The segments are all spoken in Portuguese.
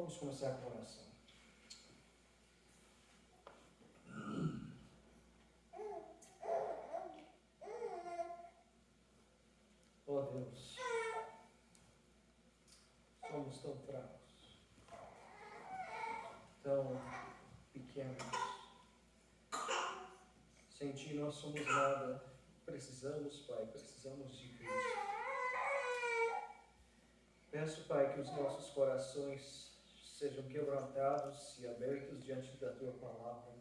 Vamos começar com a oração. Ó Deus, somos tão fracos, tão pequenos. Sem Ti nós somos nada. Precisamos, Pai, precisamos de Cristo. Peço, Pai, que os nossos corações sejam quebrantados e abertos diante da Tua Palavra.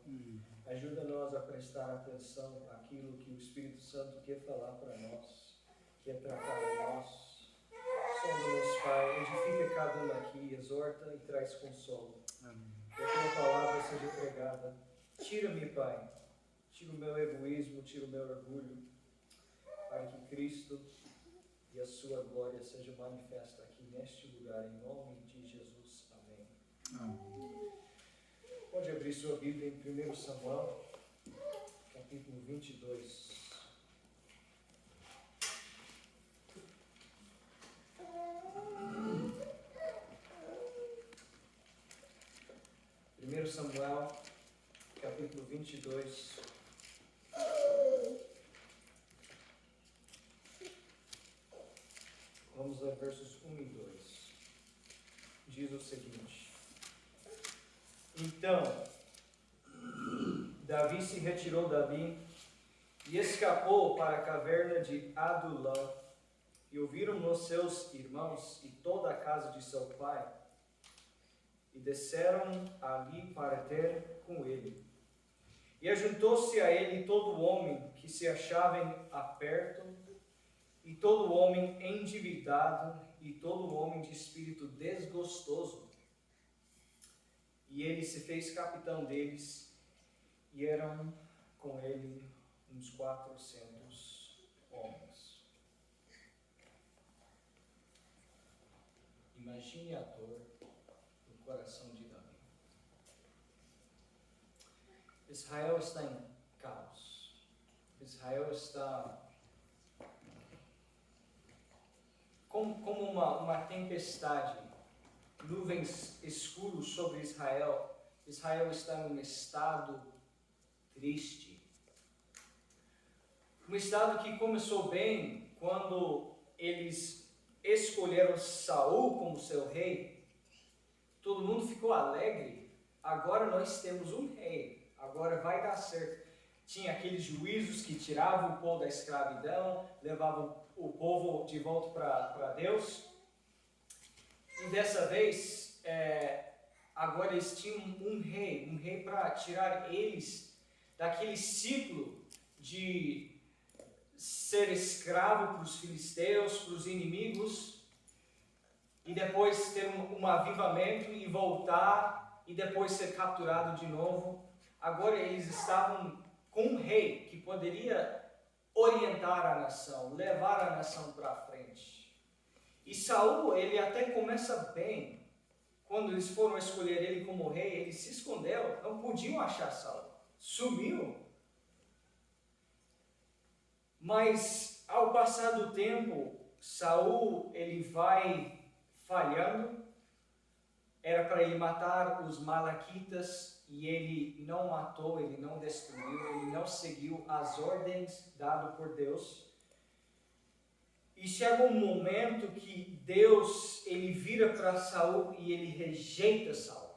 Ajuda-nos a prestar atenção àquilo que o Espírito Santo quer falar para nós, quer tratar a nós. Sonda-nos, Pai, edifica cada um aqui, exorta e traz consolo. Que a Tua Palavra seja pregada. Tira-me, Pai, tira o meu egoísmo, tira o meu orgulho, para que Cristo e a Sua glória seja manifesta aqui neste lugar, em nome de Jesus. Amém. Amém. Pode abrir sua Bíblia em 1 Samuel, capítulo 22. Primeiro Samuel, capítulo 22. Vamos ler versos 1 e 2. Diz o seguinte: Então, Davi se retirou dali e escapou para a caverna de Adulão. E ouviram-no seus irmãos e toda a casa de seu pai, e desceram ali para ter com ele. E ajuntou-se a ele todo homem que se achava aperto, e todo homem endividado, e todo homem de espírito desgostoso. E ele se fez capitão deles, e eram com ele uns 400 homens. Imagine a dor no coração de Davi. Israel está em caos. Israel está como uma tempestade, nuvens escuras sobre Israel. Israel está num estado triste. Um estado que começou bem quando eles escolheram Saul como seu rei. Todo mundo ficou alegre. Agora nós temos um rei. Agora vai dar certo. Tinha aqueles juízos que tiravam o povo da escravidão, levavam o povo de volta para Deus. E dessa vez, agora eles tinham um rei para tirar eles daquele ciclo de ser escravo para os filisteus, para os inimigos, e depois ter um avivamento e voltar, e depois ser capturado de novo. Agora eles estavam com um rei que poderia orientar a nação, levar a nação para frente. E Saul, ele até começa bem. Quando eles foram escolher ele como rei, ele se escondeu, não podiam achar Saul, sumiu. Mas ao passar do tempo, Saul ele vai falhando. Era para ele matar os malaquitas e ele não matou, ele não destruiu, ele não seguiu as ordens dadas por Deus. E chega um momento que Deus ele vira para Saul e ele rejeita Saul.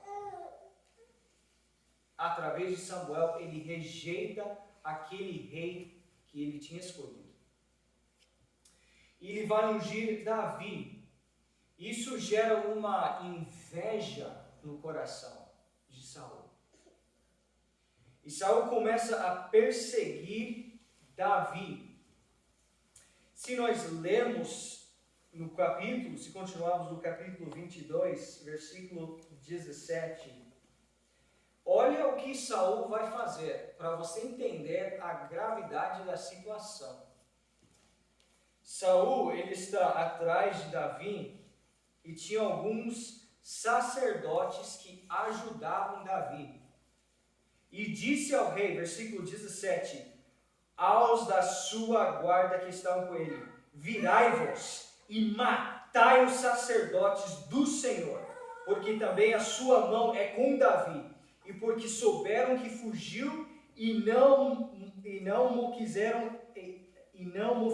Através de Samuel, ele rejeita aquele rei que ele tinha escolhido. E ele vai ungir Davi. Isso gera uma inveja no coração de Saul. E Saul começa a perseguir Davi. Se nós lermos no capítulo, se continuarmos no capítulo 22, versículo 17, olha o que Saul vai fazer, para você entender a gravidade da situação. Saul, ele está atrás de Davi e tinha alguns sacerdotes que ajudavam Davi. E disse ao rei, versículo 17, aos da sua guarda que estavam com ele, virai-vos e matai os sacerdotes do Senhor, porque também a sua mão é com Davi, e porque souberam que fugiu e não mo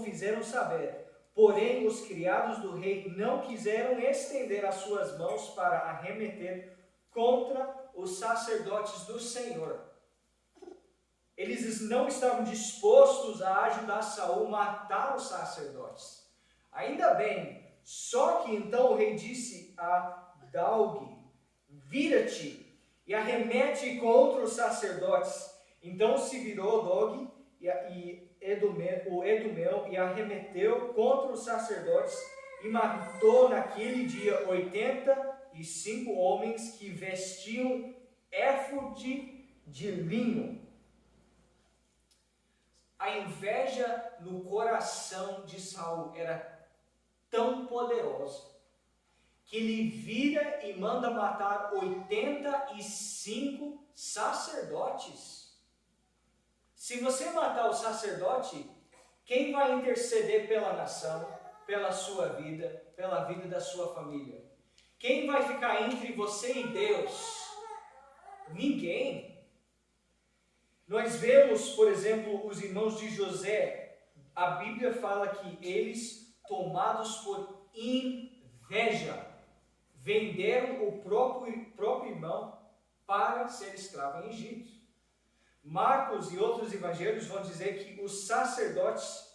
fizeram saber. Porém, os criados do rei não quiseram estender as suas mãos para arremeter contra os sacerdotes do Senhor. Eles não estavam dispostos a ajudar Saul a matar os sacerdotes. Ainda bem, só que então o rei disse a Doeg: vira-te e arremete contra os sacerdotes. Então se virou Doeg o Edumeu e arremeteu contra os sacerdotes e matou naquele dia 85 homens que vestiam éfode de linho. A inveja no coração de Saul era tão poderosa que ele vira e manda matar 85 sacerdotes. Se você matar o sacerdote, quem vai interceder pela nação, pela sua vida, pela vida da sua família? Quem vai ficar entre você e Deus? Ninguém. Nós vemos, por exemplo, os irmãos de José. A Bíblia fala que eles, tomados por inveja, venderam o próprio irmão para ser escravo em Egito. Marcos e outros evangelhos vão dizer que os sacerdotes,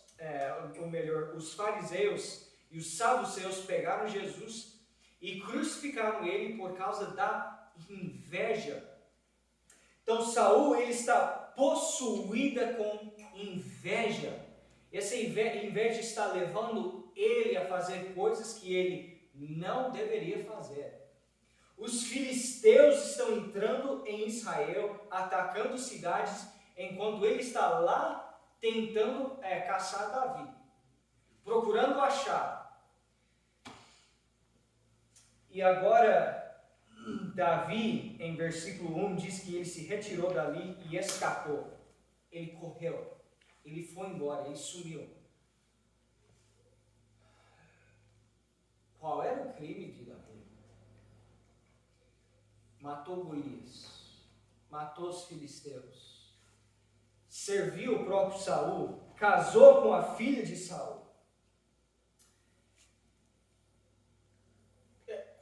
os fariseus e os saduceus pegaram Jesus e crucificaram ele por causa da inveja. Então Saul, ele está possuída com inveja. Essa inveja está levando ele a fazer coisas que ele não deveria fazer. Os filisteus estão entrando em Israel, atacando cidades, enquanto ele está lá tentando caçar Davi, procurando achar. E agora, Davi, em versículo 1, diz que ele se retirou dali e escapou. Ele correu, ele foi embora, ele sumiu. Qual era o crime de Davi? Matou Golias, matou os filisteus, serviu o próprio Saul, casou com a filha de Saul,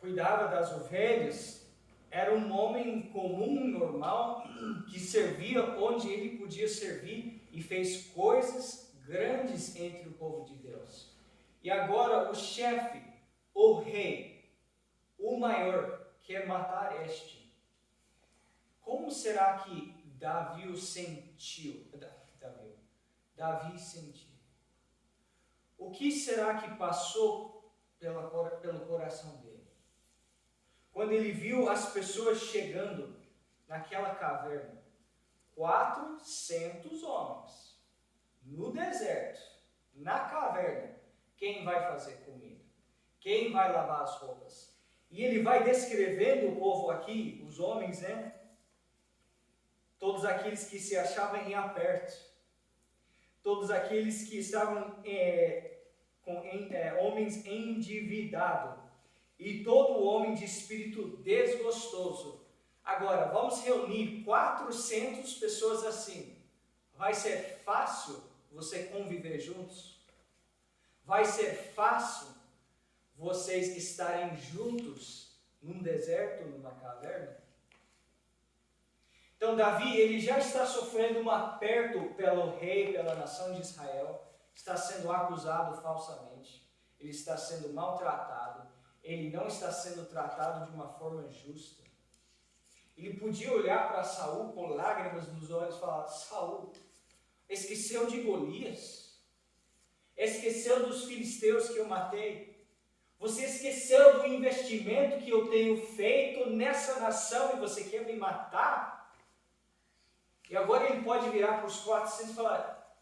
cuidava das ovelhas, era um homem comum, normal, que servia onde ele podia servir e fez coisas grandes entre o povo de Deus. E agora o chefe, o rei, o maior, quer matar este. Como será que Davi sentiu? O que será que passou pelo coração dele? Quando ele viu as pessoas chegando naquela caverna, 400 homens, no deserto, na caverna, quem vai fazer comida? Quem vai lavar as roupas? E ele vai descrevendo o povo aqui, os homens, né? Todos aqueles que se achavam em aperto, todos aqueles que estavam homens endividados, e todo homem de espírito desgostoso. Agora, vamos reunir 400 pessoas assim. Vai ser fácil você conviver juntos? Vai ser fácil vocês estarem juntos num deserto, numa caverna? Então Davi, ele já está sofrendo um aperto pelo rei, pela nação de Israel, está sendo acusado falsamente, ele está sendo maltratado, ele não está sendo tratado de uma forma justa. Ele podia olhar para Saul com lágrimas nos olhos e falar: Saul, esqueceu de Golias? Esqueceu dos filisteus que eu matei? Você esqueceu do investimento que eu tenho feito nessa nação e você quer me matar? E agora ele pode virar para os 400 e falar: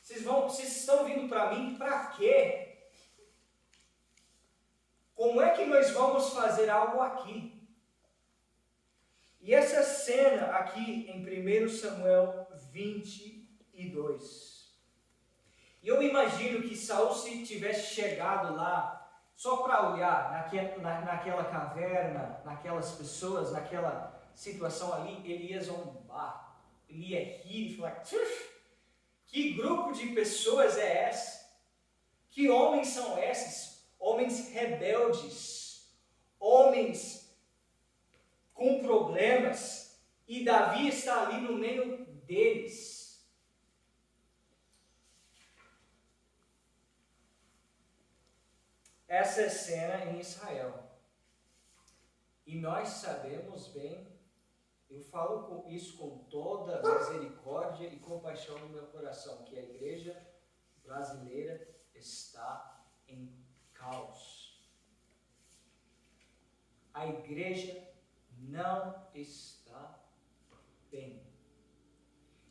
vocês estão vindo para mim para quê? Como é que nós vamos fazer algo aqui? E essa cena aqui em 1 Samuel 22. E eu imagino que Saul, se tivesse chegado lá Só para olhar naquela caverna, naquelas pessoas, naquela situação ali, ele ia zombar, ele ia rir e falar: que grupo de pessoas é esse? Que homens são esses? Homens rebeldes, homens com problemas, e Davi está ali no meio deles. Essa é a cena em Israel. E nós sabemos bem, eu falo isso com toda misericórdia e compaixão no meu coração, que a igreja brasileira está em caos. A igreja não está bem.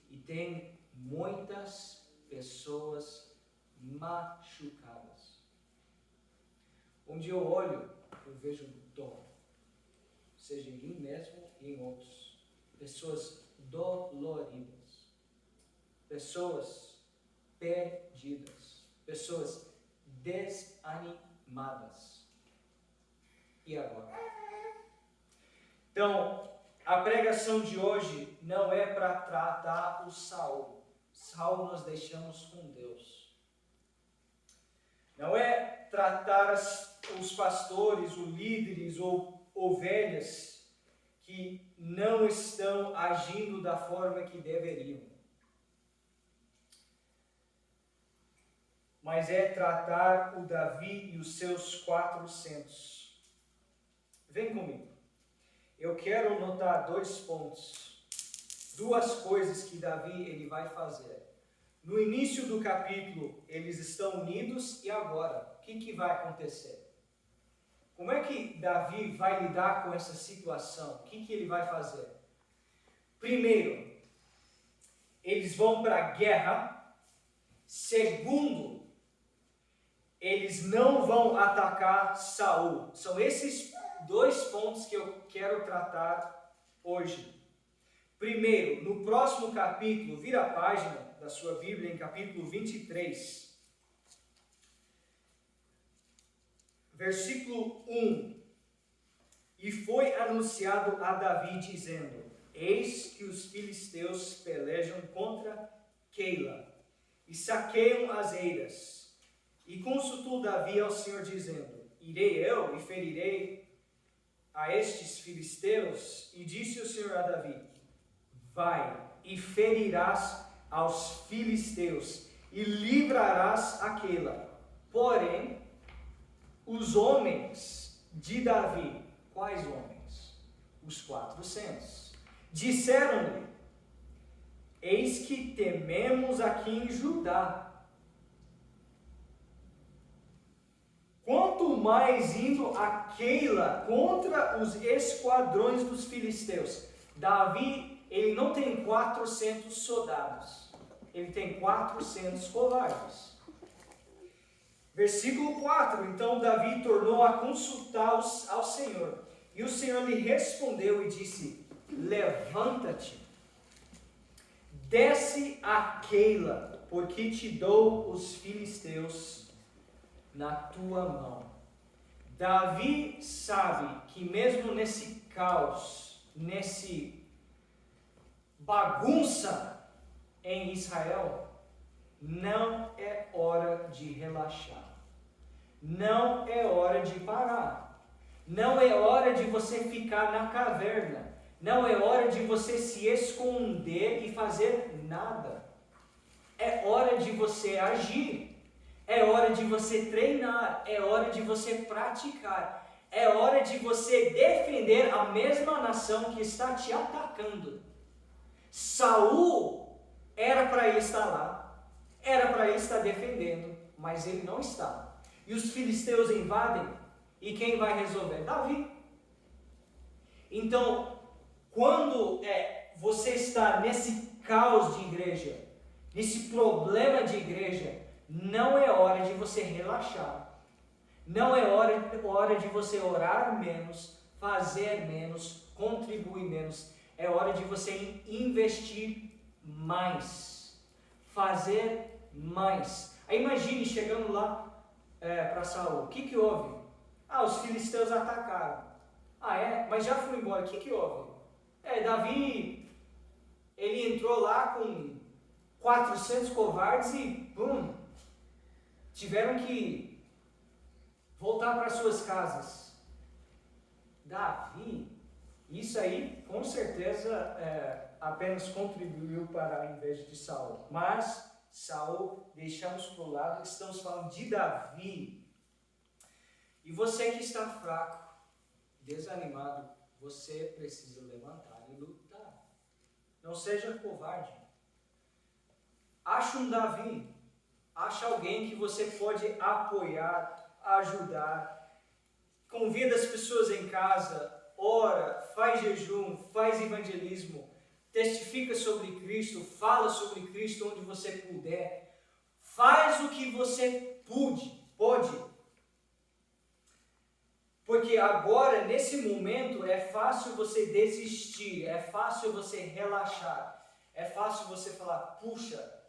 E tem muitas pessoas machucadas. Onde eu olho, eu vejo dor, seja em mim mesmo e em outros. Pessoas doloridas, pessoas perdidas, pessoas desanimadas. E agora? Então, a pregação de hoje não é para tratar o Saul. Saul nós deixamos com Deus. Não é tratar os pastores, os líderes ou ovelhas que não estão agindo da forma que deveriam. Mas é tratar o Davi e os seus 400. Vem comigo. Eu quero notar 2 pontos. 2 coisas que Davi ele vai fazer. No início do capítulo, eles estão unidos, e agora? O que vai acontecer? Como é que Davi vai lidar com essa situação? O que ele vai fazer? Primeiro, eles vão para a guerra. Segundo, eles não vão atacar Saul. São esses 2 pontos que eu quero tratar hoje. Primeiro, no próximo capítulo, vira a página da sua Bíblia, em capítulo 23, versículo 1. E foi anunciado a Davi, dizendo: eis que os filisteus pelejam contra Keila, e saqueiam as eiras. E consultou Davi ao Senhor, dizendo: irei eu e ferirei a estes filisteus? E disse o Senhor a Davi: vai e ferirás aos filisteus, e livrarás a Keila. Porém, os homens de Davi, quais homens? Os 400. Disseram-lhe: eis que tememos aqui em Judá. Quanto mais indo a Keila contra os esquadrões dos filisteus. Davi, ele não tem 400 soldados, ele tem 400 covardes. Versículo 4, então Davi tornou a consultar ao Senhor, e o Senhor lhe respondeu e disse: levanta-te, desce a Keila, porque te dou os filisteus na tua mão. Davi sabe que mesmo nesse caos, nesse bagunça em Israel, não é hora de relaxar. Não é hora de parar. Não é hora de você ficar na caverna. Não é hora de você se esconder e fazer nada. É hora de você agir. É hora de você treinar. É hora de você praticar. É hora de você defender a mesma nação que está te atacando. Saul era para ele estar lá, era para ele estar defendendo, mas ele não está. E os filisteus invadem, e quem vai resolver? Davi. Então, quando você está nesse caos de igreja, nesse problema de igreja, não é hora de você relaxar. Não é hora de você orar menos, fazer menos, contribuir menos. É hora de você investir mais, fazer mais. Aí imagine chegando lá para Saul. O que houve? os filisteus atacaram. Ah, é? Mas já foram embora. O que houve? Davi, ele entrou lá com 400 covardes e, tiveram que voltar para suas casas. Davi, isso aí, com certeza, apenas contribuiu para a inveja de Saul. Mas, Saul, deixamos para o lado, estamos falando de Davi. E você que está fraco, desanimado, você precisa levantar e lutar. Não seja covarde. Acha um Davi. Acha alguém que você pode apoiar, ajudar. Convida as pessoas em casa. Ora, faz jejum, faz evangelismo. Testifica sobre Cristo. Fala sobre Cristo onde você puder. Faz o que você pode. Porque agora, nesse momento, é fácil você desistir, é fácil você relaxar, é fácil você falar, puxa,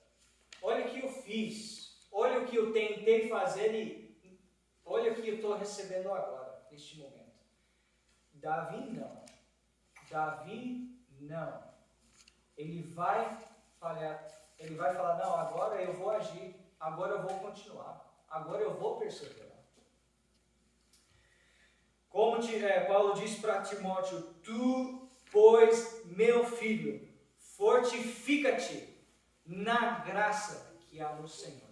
olha o que eu fiz, olha o que eu tentei fazer e olha o que eu estou recebendo agora, neste momento. Davi não. Ele vai falar, não, agora eu vou agir, agora eu vou continuar, agora eu vou perseverar. Como Paulo diz para Timóteo, tu, pois, meu filho, fortifica-te na graça que há no Senhor.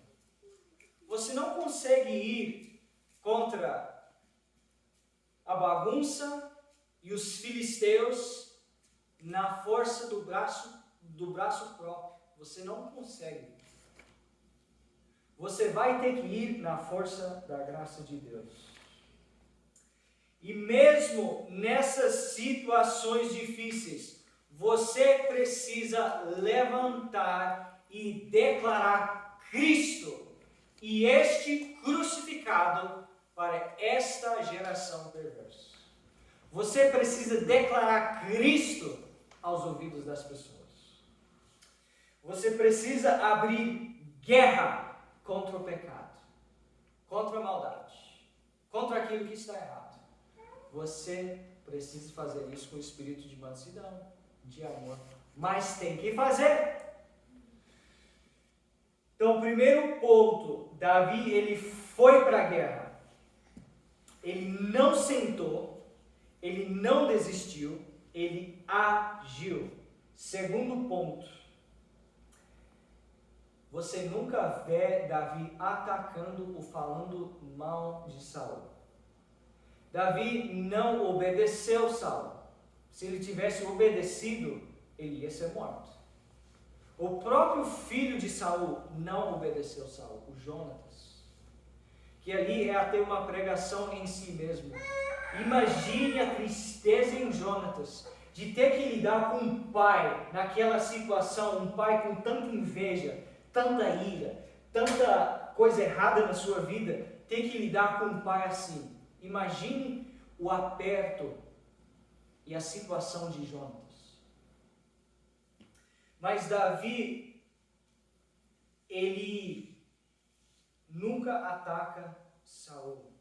Você não consegue ir contra a bagunça e os filisteus na força do braço próprio. Você não consegue. Você vai ter que ir na força da graça de Deus. E mesmo nessas situações difíceis, você precisa levantar e declarar Cristo e este crucificado para esta geração perversa. Você precisa declarar Cristo aos ouvidos das pessoas. Você precisa abrir guerra contra o pecado, contra a maldade, contra aquilo que está errado. Você precisa fazer isso com o espírito de mansidão, de amor. Mas tem que fazer. Então, primeiro ponto, Davi, ele foi para a guerra. Ele não sentou, ele não desistiu, ele agiu. Segundo ponto, você nunca vê Davi atacando ou falando mal de Saul. Davi não obedeceu Saul. Se ele tivesse obedecido, ele ia ser morto. O próprio filho de Saul não obedeceu Saul, o Jonatas. Que ali é até uma pregação em si mesmo. Imagine a tristeza em Jonatas de ter que lidar com um pai naquela situação, um pai com tanta inveja, tanta ira, tanta coisa errada na sua vida, ter que lidar com um pai assim. Imagine o aperto e a situação de Jonatas. Mas Davi, ele nunca ataca Saul.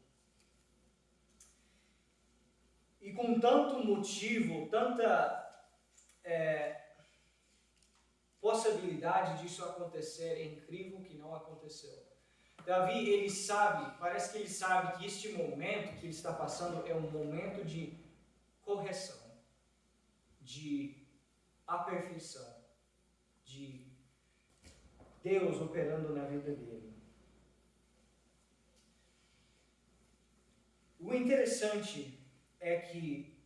E com tanto motivo, tanta possibilidade disso acontecer, é incrível que não aconteceu. Davi, ele sabe, parece que ele sabe que este momento que ele está passando é um momento de correção, de aperfeição, de Deus operando na vida dele. O interessante é que,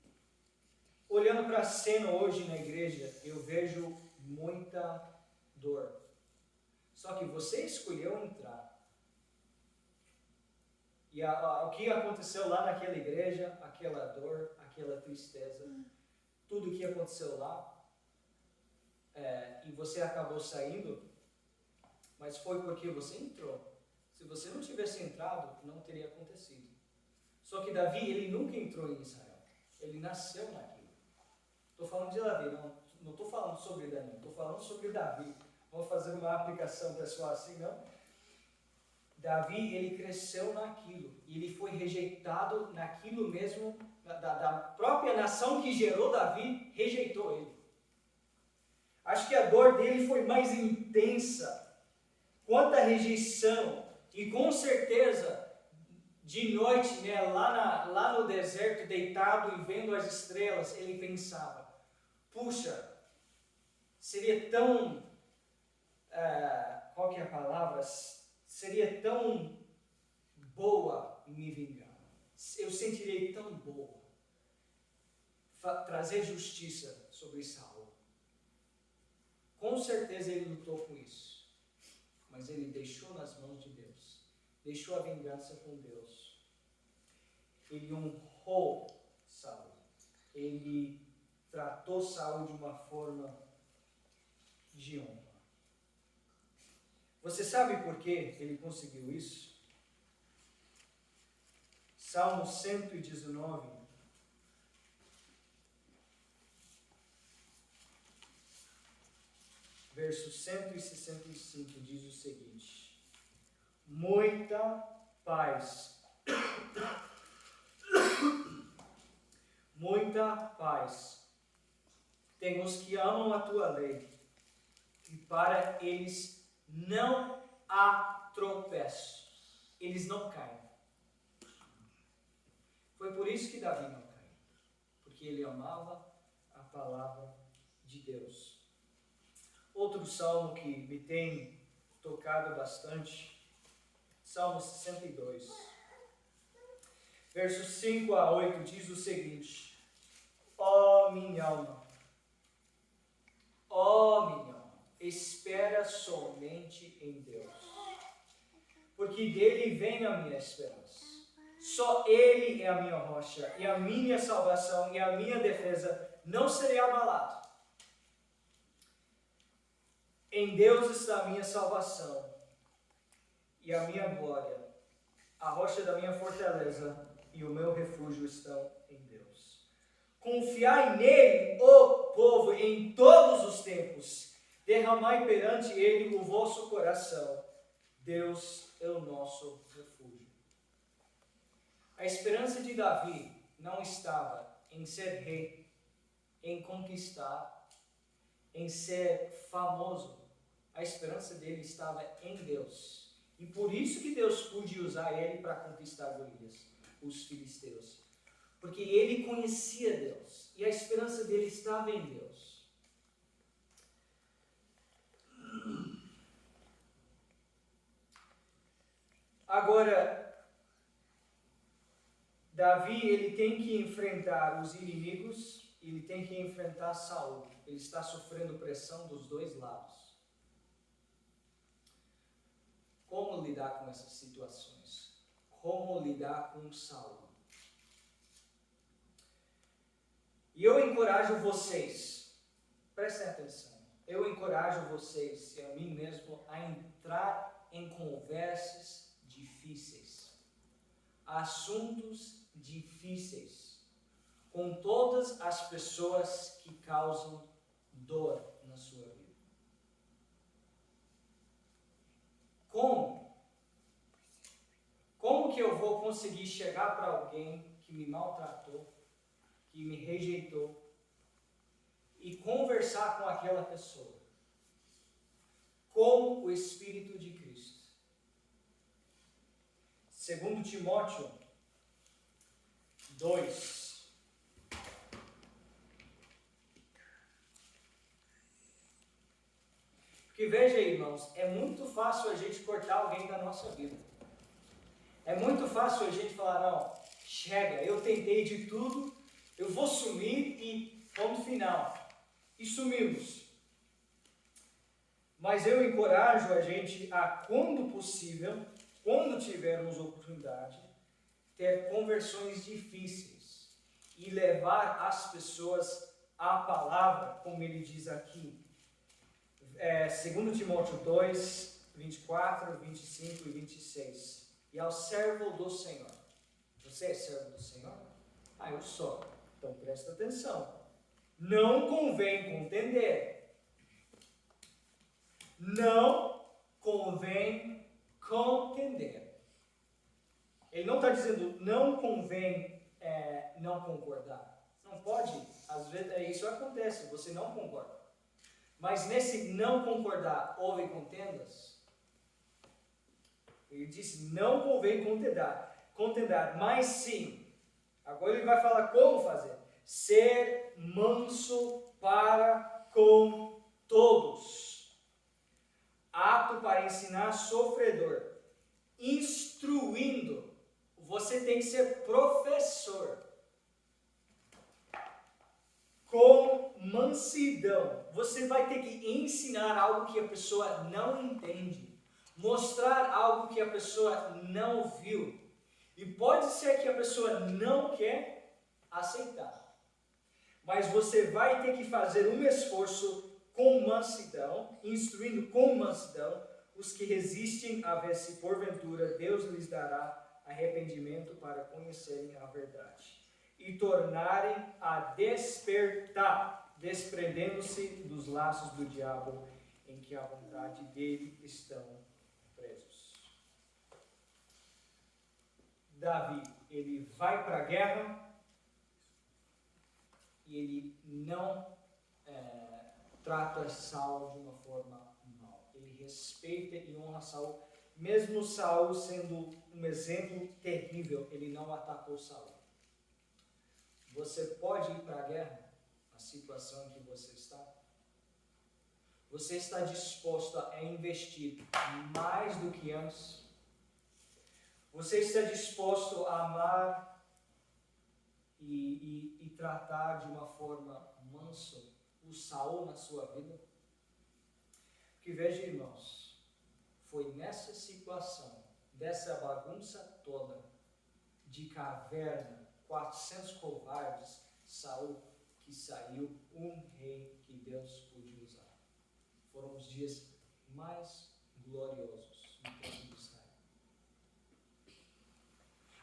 olhando para a cena hoje na igreja, eu vejo muita dor. Só que você escolheu entrar. E o que aconteceu lá naquela igreja, aquela dor, aquela tristeza, tudo o que aconteceu lá, e você acabou saindo, mas foi porque você entrou. Se você não tivesse entrado, não teria acontecido. Só que Davi, ele nunca entrou em Israel. Ele nasceu naquilo. Estou falando de Davi, não estou falando sobre Daniel, estou falando sobre Davi. Vou fazer uma aplicação pessoal assim, não? Davi, ele cresceu naquilo, e ele foi rejeitado naquilo mesmo, da própria nação que gerou Davi, rejeitou ele. Acho que a dor dele foi mais intensa quanto à rejeição, e com certeza, de noite, né, lá no deserto, deitado e vendo as estrelas, ele pensava, puxa, seria tão, qual que é a palavra? Seria tão boa me vingar. Eu sentirei tão boa trazer justiça sobre Saul. Com certeza ele lutou com isso, mas ele deixou nas mãos de Deus, deixou a vingança com Deus. Ele honrou Saul, ele tratou Saul de uma forma de honra. Você sabe por que ele conseguiu isso? Salmo 119, verso 165 diz o seguinte: muita paz, muita paz tem os que amam a tua lei, e para eles não há tropeço, eles não caem. Foi por isso que Davi não caiu, porque ele amava a palavra de Deus. Outro salmo que me tem tocado bastante, Salmo 62, versos 5 a 8, diz o seguinte: ó minha alma, espera somente em Deus, porque dele vem a minha esperança. Só Ele é a minha rocha, e a minha salvação, e a minha defesa, não serei abalado. Em Deus está a minha salvação, e a minha glória, a rocha da minha fortaleza, e o meu refúgio estão em Deus. Confiai nele, ó povo, em todos os tempos, derramai perante ele o vosso coração. Deus é o nosso refúgio. A esperança de Davi não estava em ser rei, em conquistar, em ser famoso. A esperança dele estava em Deus. E por isso que Deus pôde usar ele para conquistar Golias, os filisteus. Porque ele conhecia Deus. E a esperança dele estava em Deus. Agora, Davi, ele tem que enfrentar os inimigos, ele tem que enfrentar Saul. Ele está sofrendo pressão dos dois lados. Como lidar com essas situações? Como lidar com Saul? E eu encorajo vocês, prestem atenção, eu encorajo vocês e a mim mesmo a entrar em conversas difíceis, assuntos difíceis, com todas as pessoas que causam dor na sua vida. Como que eu vou conseguir chegar para alguém que me maltratou, que me rejeitou, e conversar com aquela pessoa? Com o Espírito de Cristo. 2 Timóteo 2. Porque veja aí, irmãos, é muito fácil a gente cortar alguém da nossa vida. É muito fácil a gente falar, não, chega, eu tentei de tudo, eu vou sumir e ponto final. E sumimos. Mas eu encorajo a gente a, quando possível, quando tivermos oportunidade, ter conversões difíceis e levar as pessoas à palavra, como ele diz aqui. 2 Timóteo 2, 24, 25 e 26. E ao servo do Senhor. Você é servo do Senhor? Eu sou. Então presta atenção. Não convém contender. Não convém contender. Ele não está dizendo não convém não concordar. Não pode, às vezes isso acontece, você não concorda. Mas nesse não concordar, houve contendas. Ele disse, não convém contendar, mas sim, agora ele vai falar como fazer. Ser manso para com todos. Apto para ensinar, sofredor. Instruindo. Você tem que ser professor. Com mansidão. Você vai ter que ensinar algo que a pessoa não entende. Mostrar algo que a pessoa não viu. E pode ser que a pessoa não quer aceitar. Mas você vai ter que fazer um esforço com mansidão, instruindo com mansidão os que resistem a ver se porventura Deus lhes dará arrependimento para conhecerem a verdade e tornarem a despertar, desprendendo-se dos laços do diabo em que a vontade dele estão presos. Davi, ele vai para a guerra e ele não trata Saul de uma forma mal. Ele respeita e honra Saul. Mesmo Saul sendo um exemplo terrível, ele não atacou Saul. Você pode ir para a guerra, a situação em que você está? Você está disposto a investir mais do que antes? Você está disposto a amar e tratar de uma forma mansa o Saul na sua vida? Porque veja, irmãos, foi nessa situação, dessa bagunça toda, de caverna, 400 covardes, Saul, que saiu um rei que Deus podia usar. Foram os dias mais gloriosos no tempo de Israel.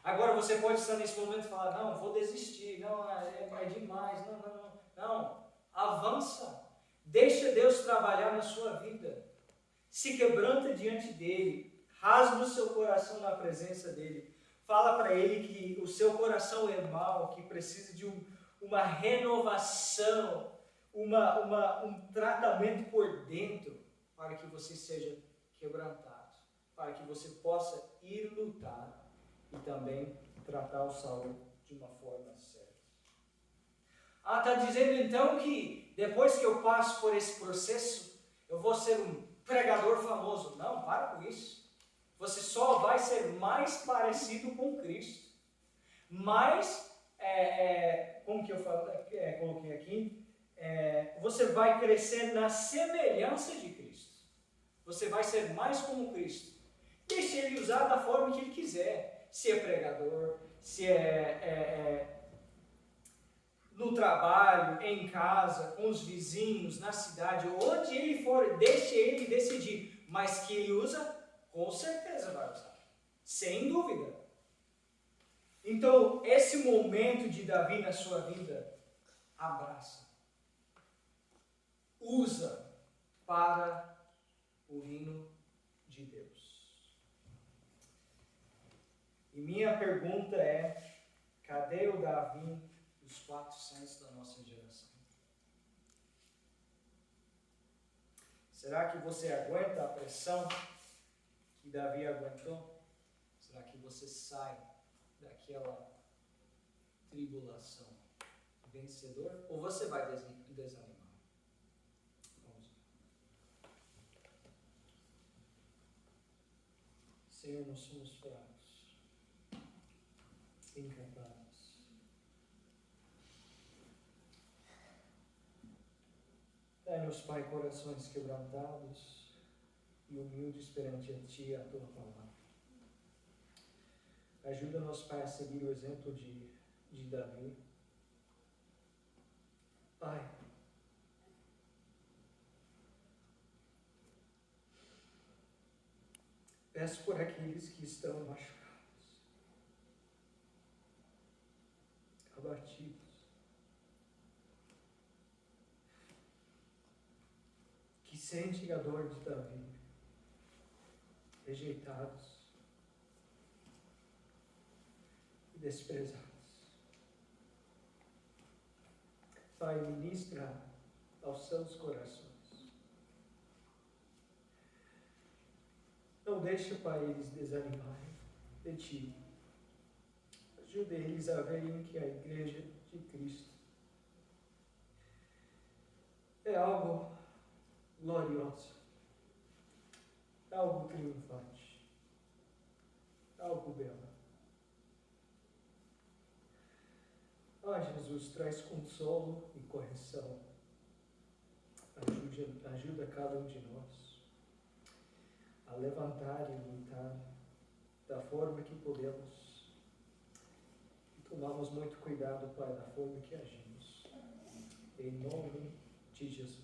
Agora você pode estar nesse momento e falar, não, vou desistir, não, é demais, não, avança, deixa Deus trabalhar na sua vida, se quebranta diante dele, rasga o seu coração na presença dele, fala para ele que o seu coração é mau, que precisa de uma renovação, um tratamento por dentro, para que você seja quebrantado, para que você possa ir lutar e também tratar o Saul de uma forma séria. Está dizendo então que depois que eu passo por esse processo, eu vou ser um pregador famoso. Não, para com isso. Você só vai ser mais parecido com Cristo. Mais, como que eu coloquei aqui, você vai crescer na semelhança de Cristo. Você vai ser mais como Cristo. Deixe ele usar da forma que ele quiser. Se é pregador, se no trabalho, em casa, com os vizinhos, na cidade, onde ele for, deixe ele decidir. Mas que ele usa, com certeza vai usar. Sem dúvida. Então, esse momento de Davi na sua vida, abraça. Usa para o reino de Deus. E minha pergunta é, cadê o Davi dos 400 da nossa geração? Será que você aguenta a pressão que Davi aguentou? Será que você sai daquela tribulação vencedor? Ou você vai desanimar? Vamos lá. Senhor, nós somos fracos, incapazes. Dai-nos, Pai, corações quebrantados e humildes perante a Ti e a Tua palavra. Ajuda-nos, Pai, a seguir o exemplo de Davi. Pai, peço por aqueles que estão machucados, abatidos, que sentem a dor de Davi. rejeitados e desprezados. Pai, ministra aos seus corações. Não deixe, Pai, eles desanimarem de Ti. Ajude eles a verem que a Igreja de Cristo é algo glorioso, é algo triunfante, é algo belo. Ah, Jesus, traz consolo e correção. Ajuda cada um de nós a levantar e lutar da forma que podemos. E tomamos muito cuidado, Pai, da forma que agimos. Em nome de Jesus.